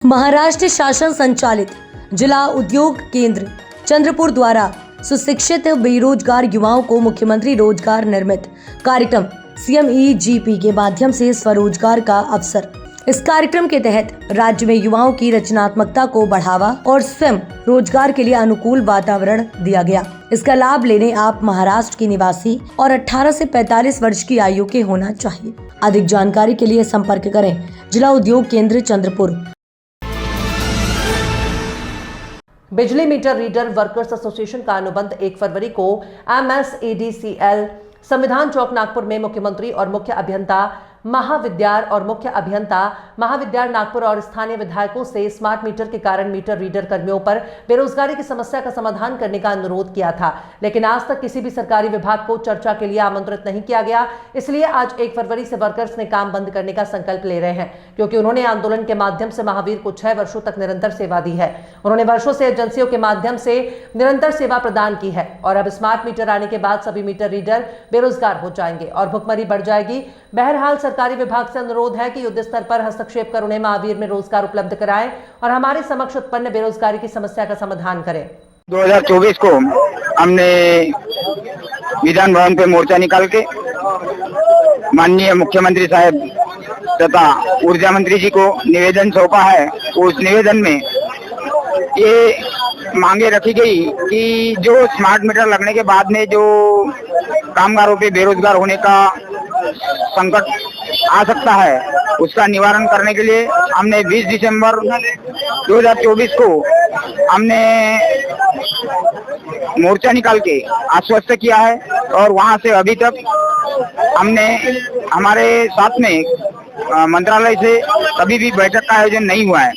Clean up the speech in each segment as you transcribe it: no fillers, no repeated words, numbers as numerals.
महाराष्ट्र शासन संचालित जिला उद्योग केंद्र चंद्रपुर द्वारा सुशिक्षित बेरोजगार युवाओं को मुख्यमंत्री रोजगार निर्मित कार्यक्रम CMEGP के माध्यम से स्वरोजगार का अवसर। इस कार्यक्रम के तहत राज्य में युवाओं की रचनात्मकता को बढ़ावा और स्वयं रोजगार के लिए अनुकूल वातावरण दिया गया। इसका लाभ लेने आप महाराष्ट्र की निवासी और 18 से 45 वर्ष की आयु के होना चाहिए। अधिक जानकारी के लिए संपर्क करें जिला उद्योग केंद्र चंद्रपुर। बिजली मीटर रीडर वर्कर्स एसोसिएशन का अनुबंध 1 फरवरी को MSEDCL संविधान चौक नागपुर में मुख्यमंत्री और मुख्य अभियंता महाविद्यालय नागपुर और स्थानीय विधायकों से स्मार्ट मीटर के कारण मीटर रीडर कर्मियों पर बेरोजगारी की समस्या का समाधान करने का अनुरोध किया था, लेकिन आज तक किसी भी सरकारी विभाग को चर्चा के लिए आमंत्रित नहीं किया गया। इसलिए आज 1 फरवरी से वर्कर्स ने काम बंद करने का संकल्प ले रहे हैं, क्योंकि उन्होंने आंदोलन के माध्यम से महावीर को 6 वर्षों तक निरंतर सेवा दी है। उन्होंने वर्षों से एजेंसियों के माध्यम से निरंतर सेवा प्रदान की है और अब स्मार्ट मीटर आने के बाद सभी मीटर रीडर बेरोजगार हो जाएंगे और भुखमरी बढ़ जाएगी। बहरहाल सरकारी विभाग से अनुरोध है कि युद्ध स्तर पर हस्तक्षेप कर उन्हें महावीर में रोजगार उपलब्ध कराएं और हमारे समक्ष उत्पन्न बेरोजगारी की समस्या का समाधान करें। 2024 को हमने विधान भवन पे मोर्चा निकाल के माननीय मुख्यमंत्री साहब तथा ऊर्जा मंत्री जी को निवेदन सौंपा है। उस निवेदन में ये मांगे रखी गई कि जो स्मार्ट मीटर लगने के बाद में जो कामगारों पे बेरोजगार होने का संकट आ सकता है, उसका निवारण करने के लिए हमने 20 दिसंबर 2024 को हमने मोर्चा निकाल के आश्वस्त किया है और वहां से अभी तक हमने हमारे साथ में मंत्रालय से कभी भी बैठक का आयोजन नहीं हुआ है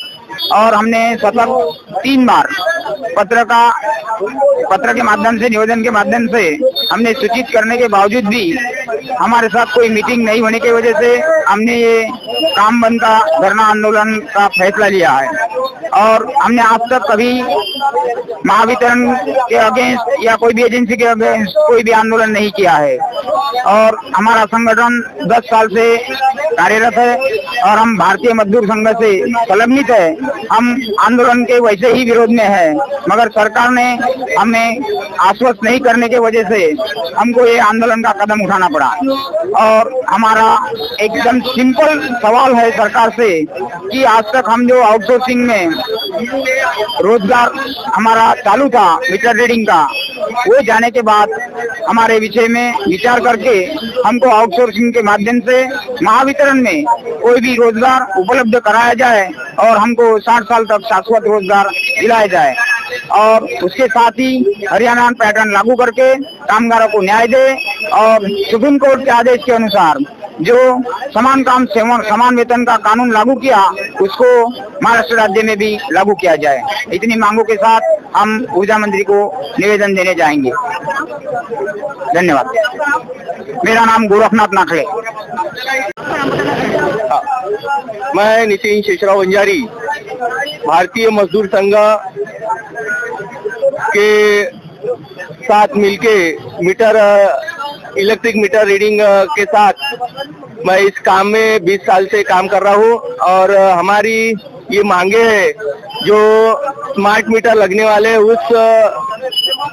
और हमने सतत 3 बार पत्र के माध्यम से, निवेदन के माध्यम से हमने सूचित करने के बावजूद भी हमारे साथ कोई मीटिंग नहीं होने की वजह से हमने ये काम बंद का धरना आंदोलन का फैसला लिया है। और हमने आज तक कभी महावितरण के अगेंस्ट या कोई भी एजेंसी के अगेंस्ट कोई भी आंदोलन नहीं किया है और हमारा संगठन 10 साल से कार्यरत है और हम भारतीय मजदूर संघ से संलग्नित है। हम आंदोलन के वैसे ही विरोध में है, मगर सरकार ने हमें आश्वस्त नहीं करने की वजह से हमको ये आंदोलन का कदम उठाना पड़ा। और हमारा एकदम सिंपल सवाल है सरकार से कि आज तक हम जो आउटसोर्सिंग में रोजगार हमारा चालू था मीटर रीडिंग का, वो जाने के बाद हमारे विषय में विचार करके हमको आउटसोर्सिंग के माध्यम से महावितरण में कोई भी रोजगार उपलब्ध कराया जाए और हमको 60 साल तक शाश्वत रोजगार दिलाया जाए और उसके साथ ही हरियाणा पैटर्न लागू करके कामगारों को न्याय दे और सुप्रीम कोर्ट के आदेश के अनुसार जो समान काम समान वेतन का कानून लागू किया, उसको महाराष्ट्र राज्य में भी लागू किया जाए। इतनी मांगों के साथ हम ऊर्जा मंत्री को निवेदन देने जाएंगे। धन्यवाद। मेरा नाम गोरखनाथ नाखले। मैं नितिन शेषराव वंजारी भारतीय मजदूर संघ के साथ मिलके इलेक्ट्रिक मीटर रीडिंग के साथ मैं इस काम में 20 साल से काम कर रहा हूँ और हमारी ये मांगे है जो स्मार्ट मीटर लगने वाले, उस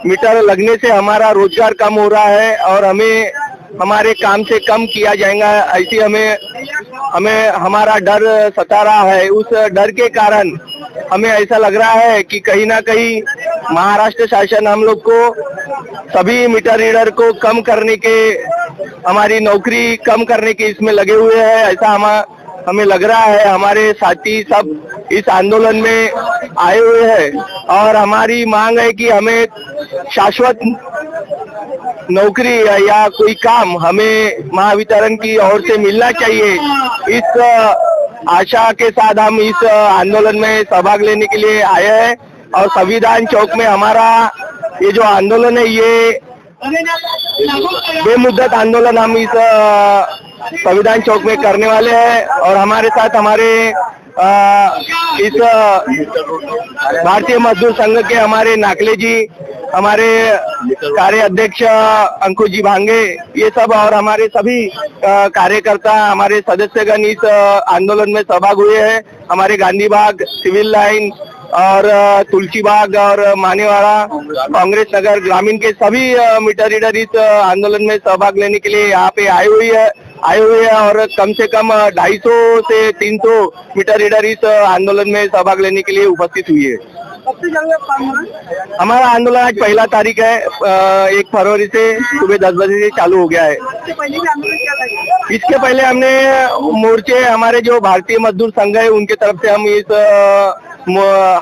मीटर लगने से हमारा रोजगार कम हो रहा है और हमें हमारे काम से कम किया जाएगा, ऐसी हमें हमारा डर सता रहा है। उस डर के कारण हमें ऐसा लग रहा है कि कहीं ना कहीं महाराष्ट्र शासन हम लोग को सभी मीटर रीडर को कम करने के, हमारी नौकरी कम करने के इसमें लगे हुए हैं, ऐसा हमें लग रहा है। हमारे साथी सब इस आंदोलन में आए हुए हैं और हमारी मांग है कि हमें शाश्वत नौकरी या कोई काम हमें महावितरण की ओर से मिलना चाहिए। इस आशा के साथ हम इस आंदोलन में सहभाग लेने के लिए आए हैं और संविधान चौक में हमारा ये जो आंदोलन है, ये बेमुद्दत आंदोलन हम इस संविधान चौक में करने वाले हैं और हमारे साथ हमारे इस भारतीय मजदूर संघ के हमारे नाकले जी, हमारे कार्य अध्यक्ष अंकुश जी भांगे, ये सब और हमारे सभी कार्यकर्ता, हमारे सदस्यगण इस आंदोलन में सहभाग हुए हैं। हमारे गांधी बाग, सिविल लाइन और तुलसी बाग और मानेवाड़ा, कांग्रेस नगर ग्रामीण के सभी मीटर रीडर इस आंदोलन में सहभाग लेने के लिए यहाँ पे आए हुए हैं और कम से कम 250 से 300 मीटर रीडर इस आंदोलन में सहभाग लेने के लिए उपस्थित हुई है। हमारा आंदोलन आज 1 तारीख है, 1 फरवरी से सुबह 10 बजे से चालू हो गया है। इसके पहले हमने मोर्चे, हमारे जो भारतीय मजदूर संघ है उनके तरफ से हम इस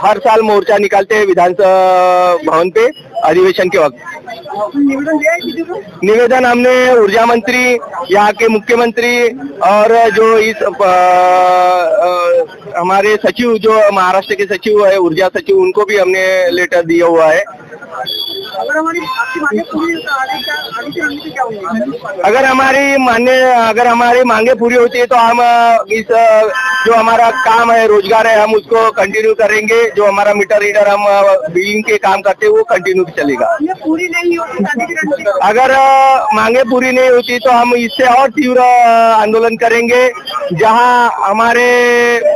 हर साल मोर्चा निकालते हैं विधानसभा भवन पे अधिवेशन के वक्त। निवेदन हमने ऊर्जा मंत्री, यहाँ के मुख्यमंत्री और जो इस हमारे सचिव, जो महाराष्ट्र के सचिव है, ऊर्जा सचिव, उनको भी हमने लेटर दिया हुआ है। अगर हमारी मांगे पूरी होती है तो हम इस जो हमारा काम है, रोजगार है, हम उसको कंटिन्यू करेंगे। जो हमारा मीटर रीडर हम बिलिंग के काम करते हैं वो कंटिन्यू चलेगा। पूरी नहीं होती, अगर मांगे पूरी नहीं होती तो हम इससे और तीव्र आंदोलन करेंगे। जहां हमारे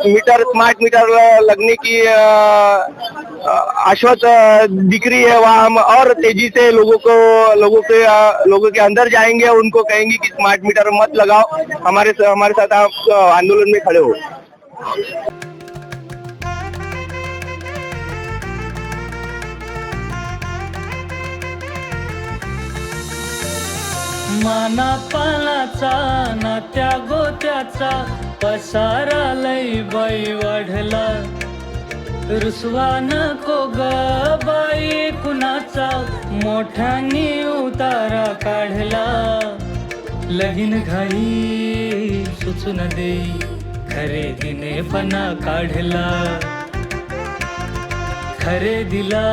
मीटर, स्मार्ट मीटर लगने की आश्वस्त दिख रही है, वहाँ हम और तेजी से लोगों के अंदर जाएंगे, उनको कहेंगे कि स्मार्ट मीटर मत लगाओ, हमारे साथ आप आंदोलन में खड़े हो। माना पानाचा नात्या गोत्याचा पसारा लई बाई वाढला, रुसवा नको ग बाई कुणाचा, मोठ्यानी उतारा काढला, लगीन घाई सुचून देई, खरेदीने पणा काढला, खरेदीला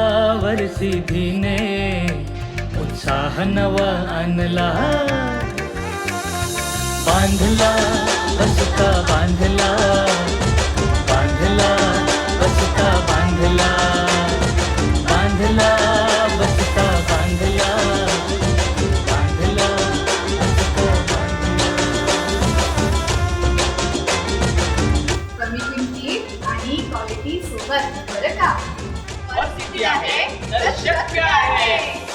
वर्षीधीने उत्साह नवा आणला, बांधला बसता बांधला, बांधला बसता बांधला, बांधला बसता बांधला, बांधला बसता बांधला। कमी किमतीत आणि क्वालिटी सोबत, बरं का? आहे तर शक्य आहे।